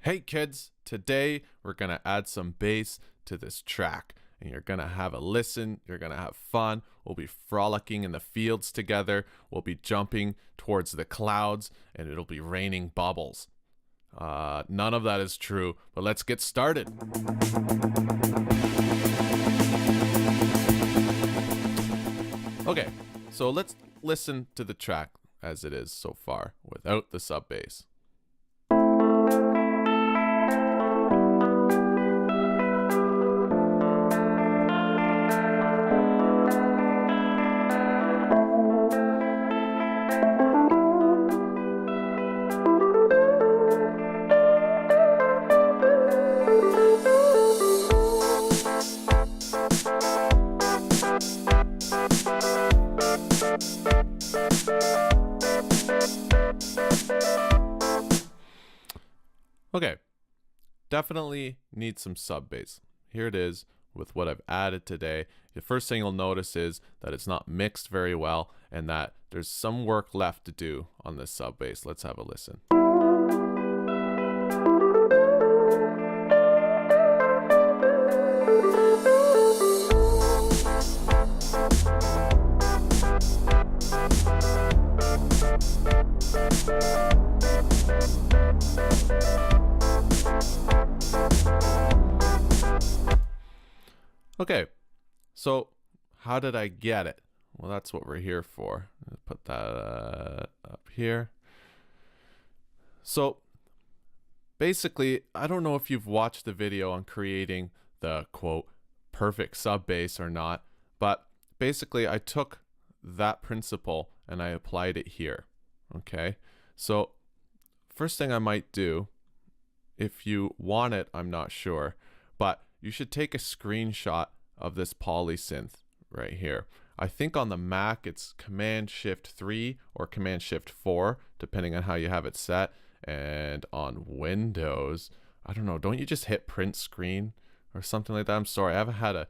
Hey kids, today we're gonna add some bass to this track and you're gonna have a listen, you're gonna have fun, we'll be frolicking in the fields together, we'll be jumping towards the clouds, and it'll be raining bubbles. None of that is true, but let's get started. Okay, so let's listen to the track as it is so far without the sub bass. Okay, definitely need some sub bass. Here it is with what I've added today. The first thing you'll notice is that it's not mixed very well and that there's some work left to do on this sub bass. Let's have a listen. Okay, so how did I get it? Well, that's what we're here for. Put that up here. So basically, I don't know if you've watched the video on creating the quote perfect sub bass or not, but basically I took that principle and I applied it here. Okay, so first thing I might do, if you want it, I'm not sure, but you should take a screenshot of this polysynth right here. I think on the Mac it's Command-Shift-3 or Command-Shift-4, depending on how you have it set. And on Windows, I don't know, don't you just hit print screen or something like that? I'm sorry, I haven't had a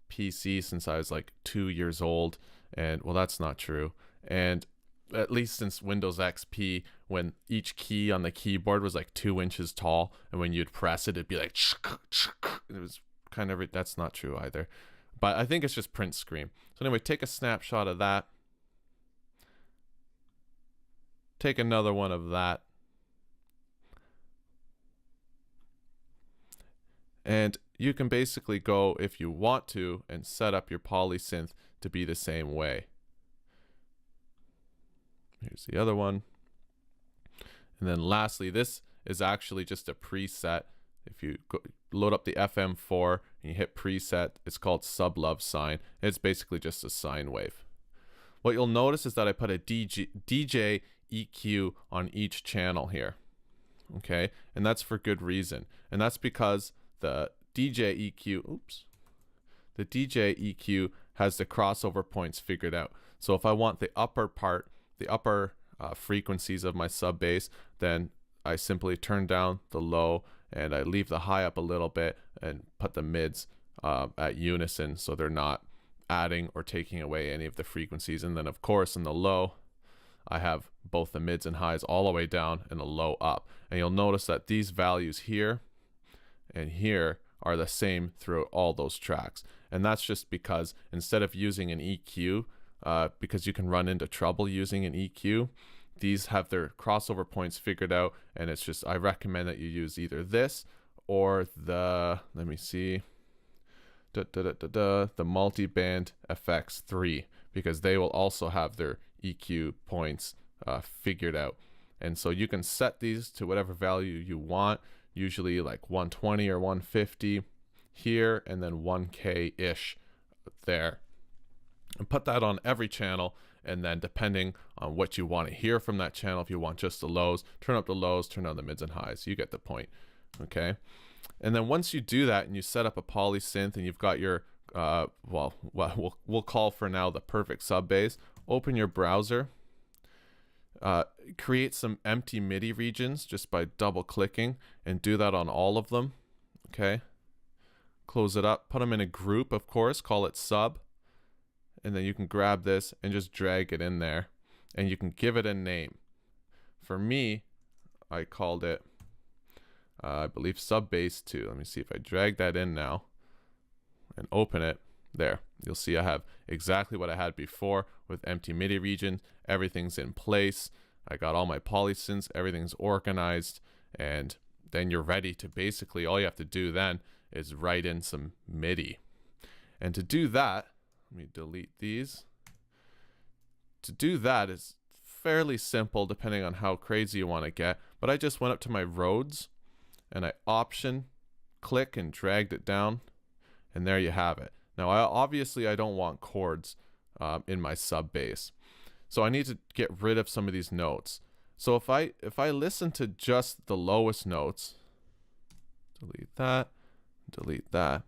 PC since I was like 2 years old, and well, that's not true. And at least since Windows XP, when each key on the keyboard was like 2 inches tall, and when you'd press it, it'd be like, it was kind of, that's not true either. But I think it's just print screen. So anyway, take a snapshot of that. Take another one of that. And you can basically go, if you want to, and set up your polysynth to be the same way. Here's the other one. And then lastly, this is actually just a preset. If you load up the FM4 and you hit preset, it's called sub love sine. It's basically just a sine wave. What you'll notice is that I put a DJ EQ on each channel here. Okay, and that's for good reason. And that's because the DJ EQ has the crossover points figured out. So if I want the upper part, the upper frequencies of my sub bass, then I simply turn down the low and I leave the high up a little bit and put the mids at unison so they're not adding or taking away any of the frequencies. And then of course in the low, I have both the mids and highs all the way down and the low up. And you'll notice that these values here and here are the same throughout all those tracks. And that's just because instead of using an EQ, because you can run into trouble using an EQ, these have their crossover points figured out, and it's just, I recommend that you use either this or the, let me see, the multi-band FX3, because they will also have their EQ points figured out. And so you can set these to whatever value you want, usually like 120 or 150 here, and then 1K-ish there. And put that on every channel, and then depending on what you want to hear from that channel, if you want just the lows, turn up the lows, turn down the mids and highs. You get the point. Okay, and then once you do that and you set up a polysynth and you've got your we'll call for now the perfect sub bass, open your browser, create some empty MIDI regions just by double clicking, and do that on all of them. Okay, close it up, put them in a group, of course, call it sub. And then you can grab this and just drag it in there, and you can give it a name. For me, I called it I believe sub bass 2. Let me see if I drag that in now and open it. There, you'll see I have exactly what I had before with empty MIDI region. Everything's in place. I got all my polysynths, everything's organized, and then you're ready to basically, all you have to do then is write in some MIDI. And to do that, let me delete these. To do that is fairly simple depending on how crazy you want to get, but I just went up to my Rhodes and I option, click, and dragged it down, and there you have it. Now, obviously I don't want chords in my sub bass, so I need to get rid of some of these notes. So if I listen to just the lowest notes, delete that, delete that.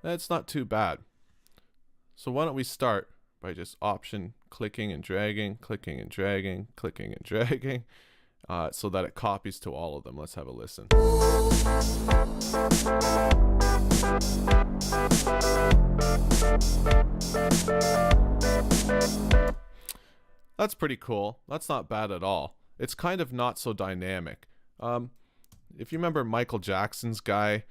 That's not too bad. So why don't we start by just option clicking and dragging, clicking and dragging, clicking and dragging, so that it copies to all of them. Let's have a listen. That's pretty cool. That's not bad at all. It's kind of not so dynamic. If you remember Michael Jackson's guy,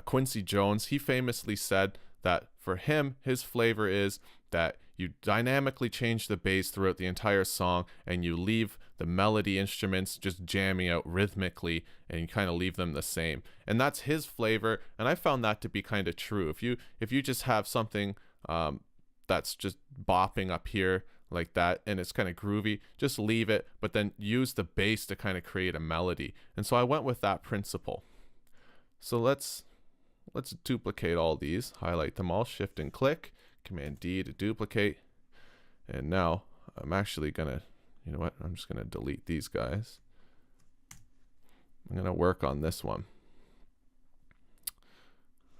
Quincy Jones, he famously said that for him, his flavor is that you dynamically change the bass throughout the entire song and you leave the melody instruments just jamming out rhythmically and you kind of leave them the same. And that's his flavor, and I found that to be kind of true. If you just have something that's just bopping up here like that and it's kind of groovy, just leave it, but then use the bass to kind of create a melody. And so I went with that principle. So let's duplicate all these, highlight them all, shift and click, Command D to duplicate. And now I'm actually gonna, you know what, I'm just gonna delete these guys. I'm gonna work on this one.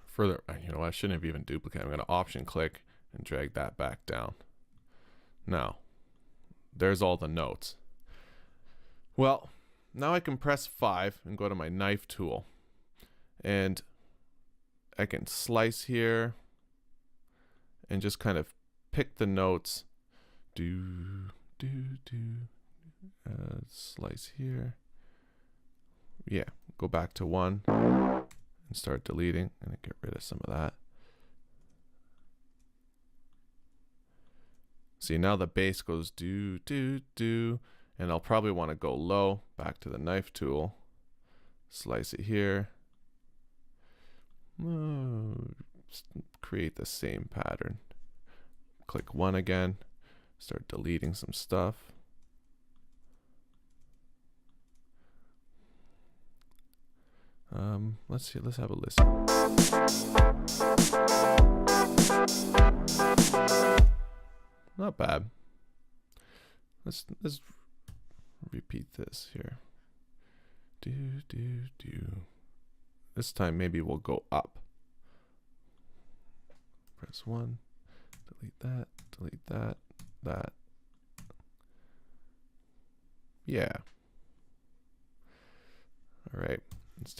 Further, you know what, I shouldn't have even duplicated. I'm gonna option click and drag that back down. Now, there's all the notes. Well, now I can press 5 and go to my knife tool. And I can slice here and just kind of pick the notes. Slice here. Yeah, go back to 1 and start deleting and get rid of some of that. See, now the bass goes do, do, do, and I'll probably want to go low, back to the knife tool, slice it here, create the same pattern. Click 1 again, start deleting some stuff. Let's see, let's have a listen. Not bad. Let's repeat this here. Do, do, do. This time maybe we'll go up. Press 1, delete that, that. Yeah. All right, let's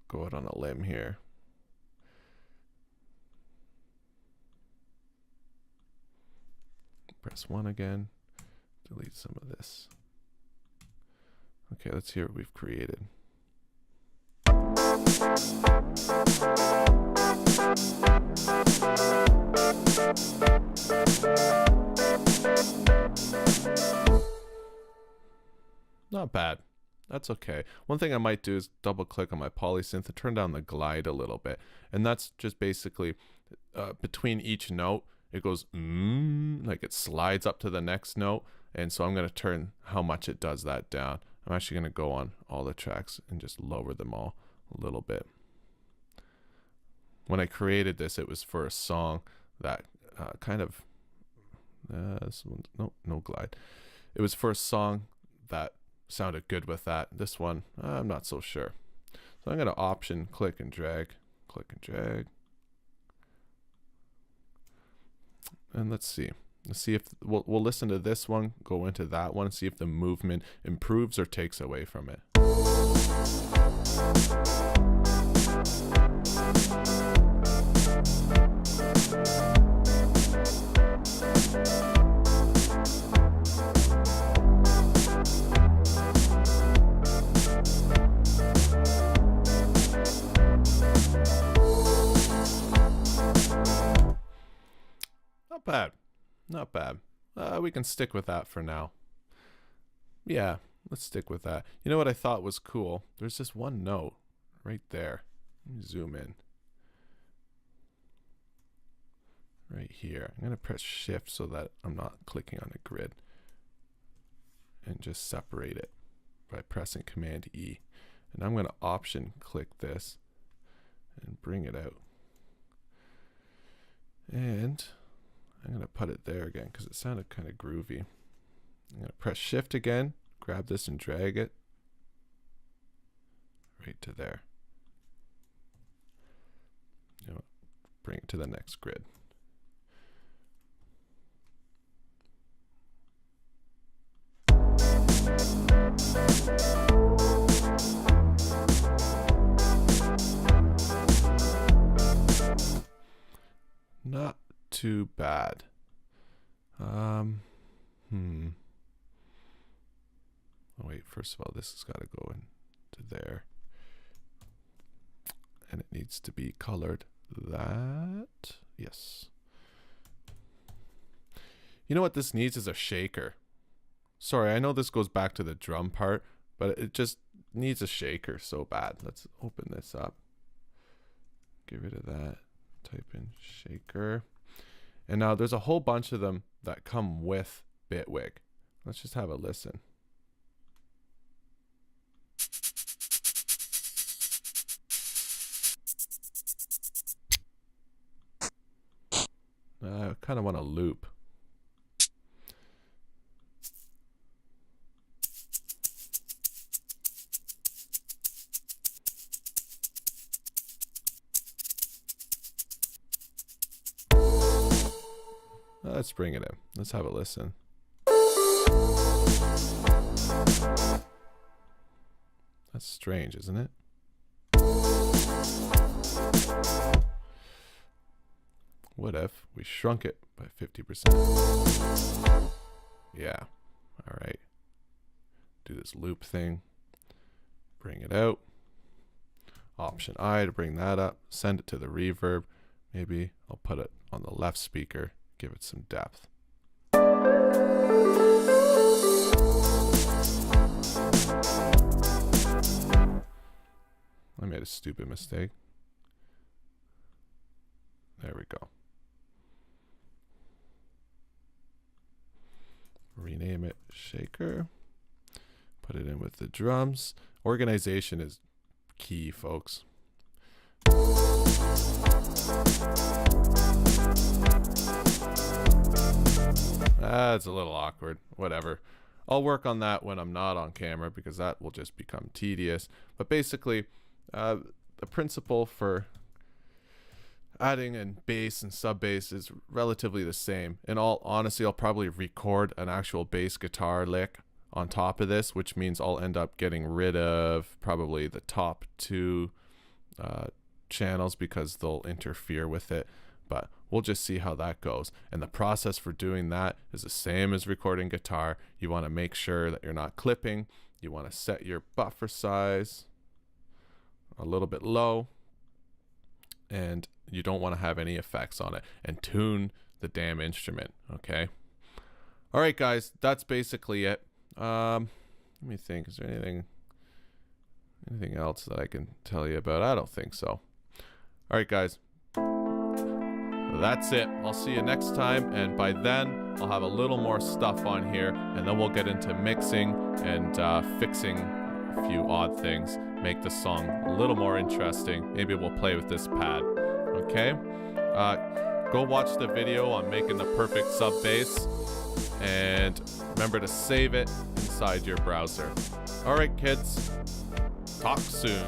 go out on a limb here. Press 1 again, delete some of this. Okay, let's hear what we've created. Not bad. That's okay. One thing I might do is double click on my polysynth and turn down the glide a little bit. And that's just basically between each note, it goes like it slides up to the next note. And so I'm going to turn how much it does that down. I'm actually going to go on all the tracks and just lower them all a little bit. When I created this, it was for a song that this one, no glide. It was for a song that sounded good with that. This one, I'm not so sure. So I'm going to option, click and drag, click and drag. And let's see if we'll listen to this one, go into that one, see if the movement improves or takes away from it. Not bad. Not bad. We can stick with that for now. Yeah, let's stick with that. You know what I thought was cool? There's this one note right there. Let me zoom in. Right here. I'm going to press shift so that I'm not clicking on a grid. And just separate it by pressing Command E. And I'm going to option click this and bring it out. And I'm going to put it there again because it sounded kind of groovy. I'm going to press shift again, grab this and drag it right to there. You know, bring it to the next grid. Not too bad. Oh wait, first of all, this has got to go into there. And it needs to be colored that. Yes. You know what this needs is a shaker. Sorry, I know this goes back to the drum part, but it just needs a shaker so bad. Let's open this up. Get rid of that. Type in shaker. And now there's a whole bunch of them that come with Bitwig. Let's just have a listen. I kind of want to loop. Let's bring it in. Let's have a listen. That's strange, isn't it? What if we shrunk it by 50%? Yeah. All right. Do this loop thing. Bring it out. Option I to bring that up. Send it to the reverb. Maybe I'll put it on the left speaker. Give it some depth. I made a stupid mistake. There we go. Rename it shaker. Put it in with the drums. Organization is key, folks. That's a little awkward. Whatever. I'll work on that when I'm not on camera because that will just become tedious. But basically, the principle for adding in bass and sub bass is relatively the same. In all honesty, I'll probably record an actual bass guitar lick on top of this, which means I'll end up getting rid of probably the top two channels because they'll interfere with it. But we'll just see how that goes. And the process for doing that is the same as recording guitar. You want to make sure that you're not clipping. You want to set your buffer size a little bit low. And you don't want to have any effects on it. And tune the damn instrument, okay? All right, guys, that's basically it. Let me think. Is there anything else that I can tell you about? I don't think so. All right, guys. That's it. I'll see you next time, and by then I'll have a little more stuff on here, and then we'll get into mixing and fixing a few odd things, make the song a little more interesting. Maybe we'll play with this pad. Okay? Go watch the video on making the perfect sub bass, and remember to save it inside your browser. All right, kids. Talk soon.